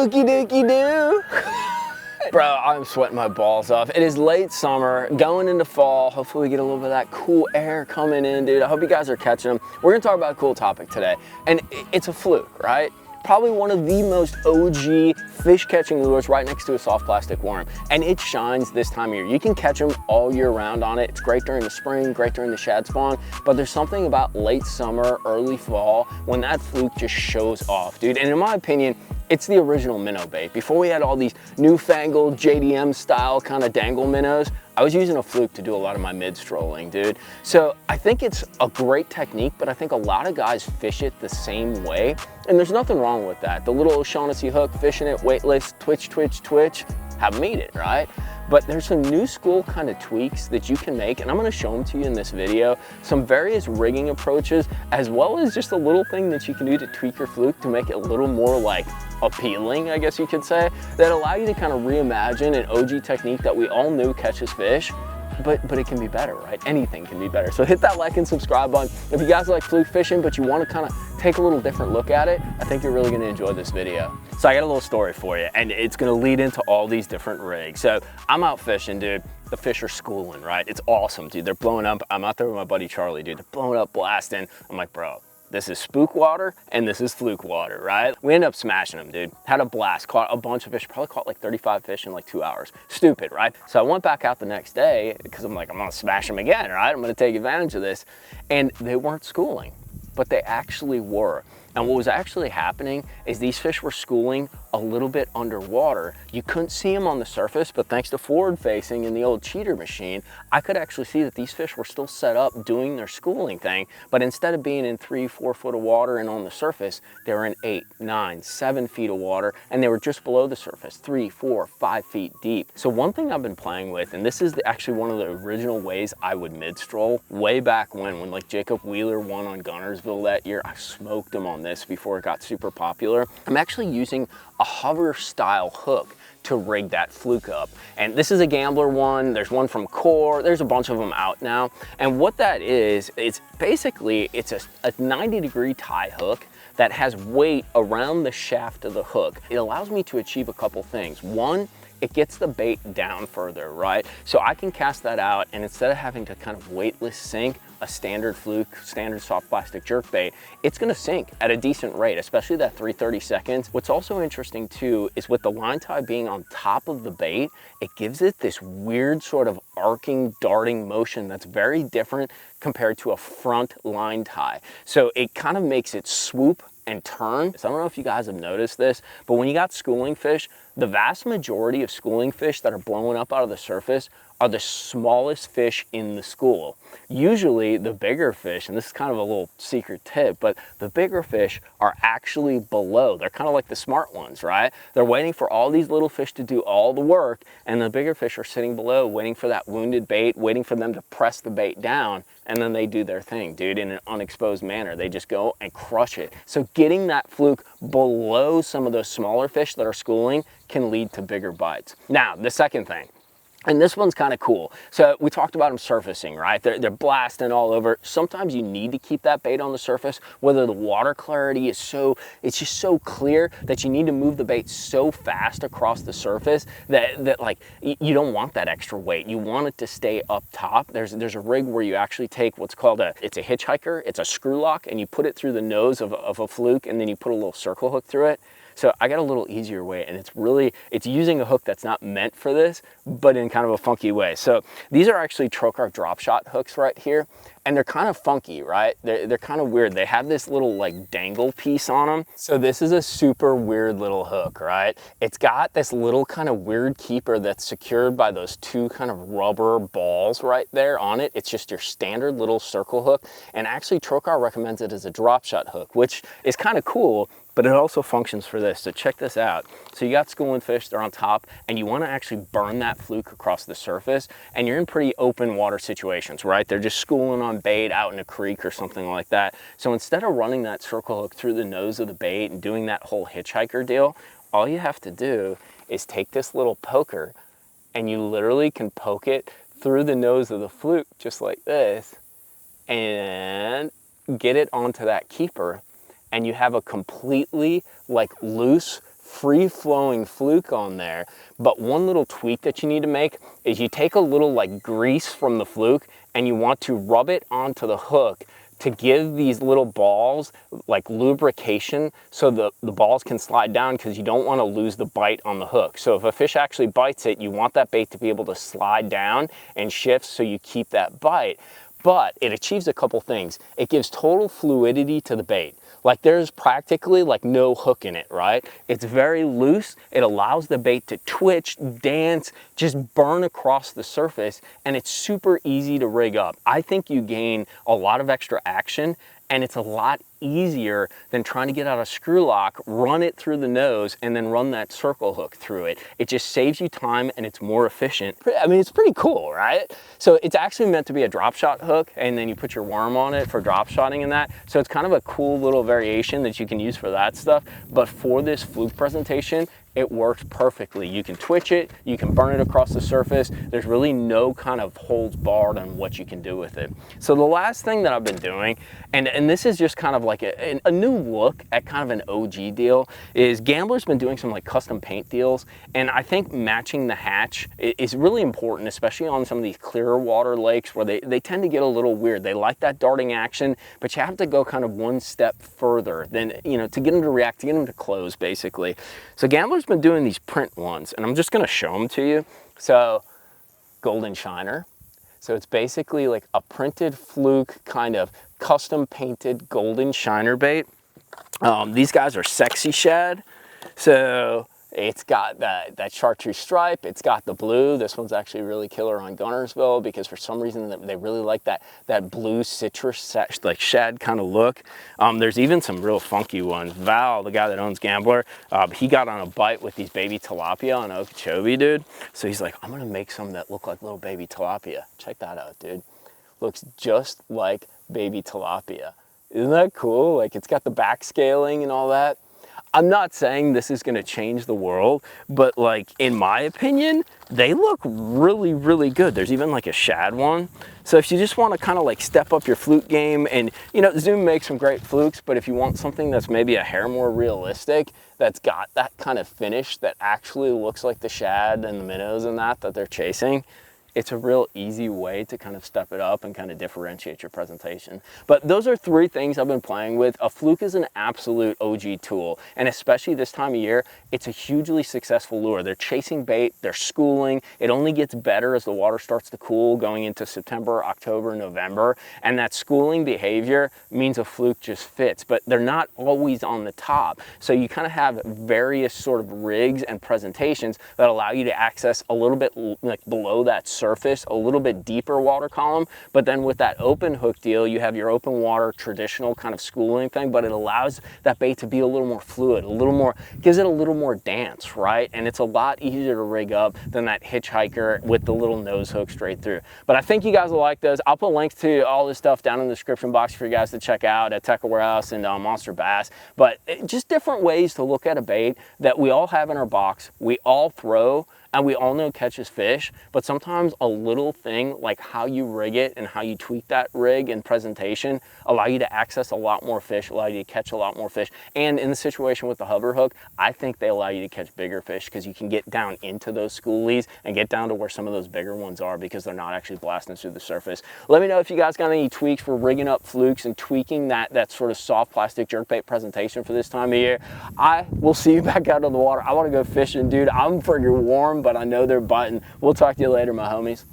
Flukey dookie doo. Bro, I'm sweating my balls off. It is late summer, going into fall. Hopefully we get a little bit of that cool air coming in, dude. I hope you guys are catching them. We're gonna talk about a cool topic today, and it's a fluke, right? Probably one of the most OG fish catching lures right next to a soft plastic worm. And it shines this time of year. You can catch them all year round on it. It's great during the spring, great during the shad spawn, but there's something about late summer, early fall when that fluke just shows off, dude. And in my opinion, it's the original minnow bait. Before we had all these newfangled JDM style kind of dangle minnows, I was using a fluke to do a lot of my mid strolling, dude. So I think it's a great technique, but I think a lot of guys fish it the same way. And there's nothing wrong with that. The little O'Shaughnessy hook, fishing it, weightless, twitch, twitch, twitch, have made it, right? But there's some new school kind of tweaks that you can make, and I'm gonna show them to you in this video. Some various rigging approaches, as well as just a little thing that you can do to tweak your fluke to make it a little more like appealing, I guess you could say, that allow you to kind of reimagine an OG technique that we all knew catches fish, but it can be better, right? Anything can be better. So hit that like and subscribe button. If you guys like fluke fishing, but you want to kind of take a little different look at it, I think you're really going to enjoy this video. So I got a little story for you, and it's going to lead into all these different rigs. So I'm out fishing, dude. The fish are schooling, right? It's awesome, dude. They're blowing up. I'm out there with my buddy Charlie, dude. They're blowing up, blasting. I'm like, bro, this is spook water and this is fluke water, right? We ended up smashing them, dude. Had a blast, caught a bunch of fish, probably caught like 35 fish in like 2 hours. Stupid, right? So I went back out the next day because I'm like, I'm gonna smash them again, right? I'm gonna take advantage of this. And they weren't schooling, but they actually were. And what was actually happening is these fish were schooling a little bit underwater. You couldn't see them on the surface, but thanks to forward facing in the old cheater machine, I could actually see that these fish were still set up doing their schooling thing, but instead of being in 3-4 foot of water and on the surface, they were in 8, 9, 7 feet of water, and they were just below the surface, 3, 4, 5 feet deep. So one thing I've been playing with, and this is actually one of the original ways I would mid-stroll way back when like Jacob Wheeler won on Gunnersville that year, I smoked him on this before it got super popular. I'm actually using a hover style hook to rig that fluke up. And this is a Gambler one, there's one from Core, there's a bunch of them out now. And what that is, it's basically, it's a 90-degree tie hook that has weight around the shaft of the hook. It allows me to achieve a couple things. One, it gets the bait down further, right? So I can cast that out, and instead of having to kind of weightless sink a standard fluke, standard soft plastic jerkbait, it's gonna sink at a decent rate, especially that 330 seconds. What's also interesting too is with the line tie being on top of the bait, it gives it this weird sort of arcing, darting motion that's very different compared to a front line tie. So it kind of makes it swoop and turn. So I don't know if you guys have noticed this, but when you got schooling fish, the vast majority of schooling fish that are blowing up out of the surface are the smallest fish in the school. Usually the bigger fish, and this is kind of a little secret tip, but the bigger fish are actually below. They're kind of like the smart ones, right? They're waiting for all these little fish to do all the work, and the bigger fish are sitting below waiting for that wounded bait, waiting for them to press the bait down, and then they do their thing, dude, in an unexposed manner. They just go and crush it. So getting that fluke below some of those smaller fish that are schooling can lead to bigger bites. Now, the second thing, and this one's kind of cool. So we talked about them surfacing, right? They're blasting all over. Sometimes you need to keep that bait on the surface, whether the water clarity is it's just so clear that you need to move the bait so fast across the surface that like, you don't want that extra weight. You want it to stay up top. There's a rig where you actually take what's called it's a hitchhiker, it's a screw lock, and you put it through the nose of a fluke, and then you put a little circle hook through it. So I got a little easier way, and it's using a hook that's not meant for this, but in kind of a funky way. So these are actually Trokar drop shot hooks right here, and they're kind of funky, right? They're kind of weird. They have this little like dangle piece on them. So this is a super weird little hook, right? It's got this little kind of weird keeper that's secured by those two kind of rubber balls right there on it. It's just your standard little circle hook, and actually Trokar recommends it as a drop shot hook, which is kind of cool, but it also functions for this. So check this out. So you got schooling fish, they're on top, and you wanna actually burn that fluke across the surface, and you're in pretty open water situations, right? They're just schooling on bait out in a creek or something like that. So instead of running that circle hook through the nose of the bait and doing that whole hitchhiker deal, all you have to do is take this little poker, and you literally can poke it through the nose of the fluke just like this, and get it onto that keeper, and you have a completely like loose free-flowing fluke on there. But one little tweak that you need to make is you take a little like grease from the fluke and you want to rub it onto the hook to give these little balls like lubrication so the balls can slide down, because you don't want to lose the bite on the hook. So if a fish actually bites it, you want that bait to be able to slide down and shift so you keep that bite. But it achieves a couple things. It gives total fluidity to the bait. Like there's practically like no hook in it, right? It's very loose. It allows the bait to twitch, dance, just burn across the surface, and it's super easy to rig up. I think you gain a lot of extra action, and it's a lot easier than trying to get out a screw lock, run it through the nose, and then run that circle hook through it. It just saves you time and it's more efficient. I mean, it's pretty cool, right? So it's actually meant to be a drop shot hook, and then you put your worm on it for drop shotting and that. So it's kind of a cool little variation that you can use for that stuff. But for this fluke presentation, it works perfectly. You can twitch it, you can burn it across the surface. There's really no kind of holds barred on what you can do with it. So the last thing that I've been doing, and this is just kind of like a new look at kind of an OG deal, is Gambler's been doing some like custom paint deals, and I think matching the hatch is really important, especially on some of these clearer water lakes where they tend to get a little weird. They like that darting action, but you have to go kind of one step further than, you know, to get them to react, to get them to close basically. So Gambler's been doing these print ones, and I'm just going to show them to you. So golden shiner, so it's basically like a printed fluke kind of custom painted golden shiner bait. These guys are sexy shad, so it's got that chartreuse stripe, it's got the blue. This one's actually really killer on Gunnersville because for some reason they really like that blue citrus like shad kind of look. There's even some real funky ones. Val, the guy that owns Gambler, he got on a bite with these baby tilapia on Okeechobee, dude. So he's like, I'm gonna make some that look like little baby tilapia. Check that out, dude. Looks just like baby tilapia. Isn't that cool? Like it's got the back scaling and all that. I'm not saying this is going to change the world, but like in my opinion, they look really, really good. There's even like a shad one. So if you just want to kind of like step up your fluke game, and you know, Zoom makes some great flukes, but if you want something that's maybe a hair more realistic, that's got that kind of finish that actually looks like the shad and the minnows and that they're chasing, it's a real easy way to kind of step it up and kind of differentiate your presentation. But those are three things I've been playing with. A fluke is an absolute OG tool, and especially this time of year, it's a hugely successful lure. They're chasing bait, they're schooling. It only gets better as the water starts to cool going into September, October, November, and that schooling behavior means a fluke just fits, but they're not always on the top. So you kind of have various sort of rigs and presentations that allow you to access a little bit like below that surface, a little bit deeper water column. But then with that open hook deal, you have your open water traditional kind of schooling thing, but it allows that bait to be a little more fluid, a little more, gives it a little more dance, right? And it's a lot easier to rig up than that hitchhiker with the little nose hook straight through. But I think you guys will like those. I'll put links to all this stuff down in the description box for you guys to check out at Tackle Warehouse and Monster Bass. But just different ways to look at a bait that we all have in our box, we all throw, and we all know catches fish, but sometimes a little thing like how you rig it and how you tweak that rig and presentation allow you to access a lot more fish, allow you to catch a lot more fish. And in the situation with the hover hook, I think they allow you to catch bigger fish because you can get down into those schoolies and get down to where some of those bigger ones are because they're not actually blasting through the surface. Let me know if you guys got any tweaks for rigging up flukes and tweaking that sort of soft plastic jerkbait presentation for this time of year. I will see you back out on the water. I want to go fishing, dude. I'm freaking warm, but I know they're biting. We'll talk to you later, my homies.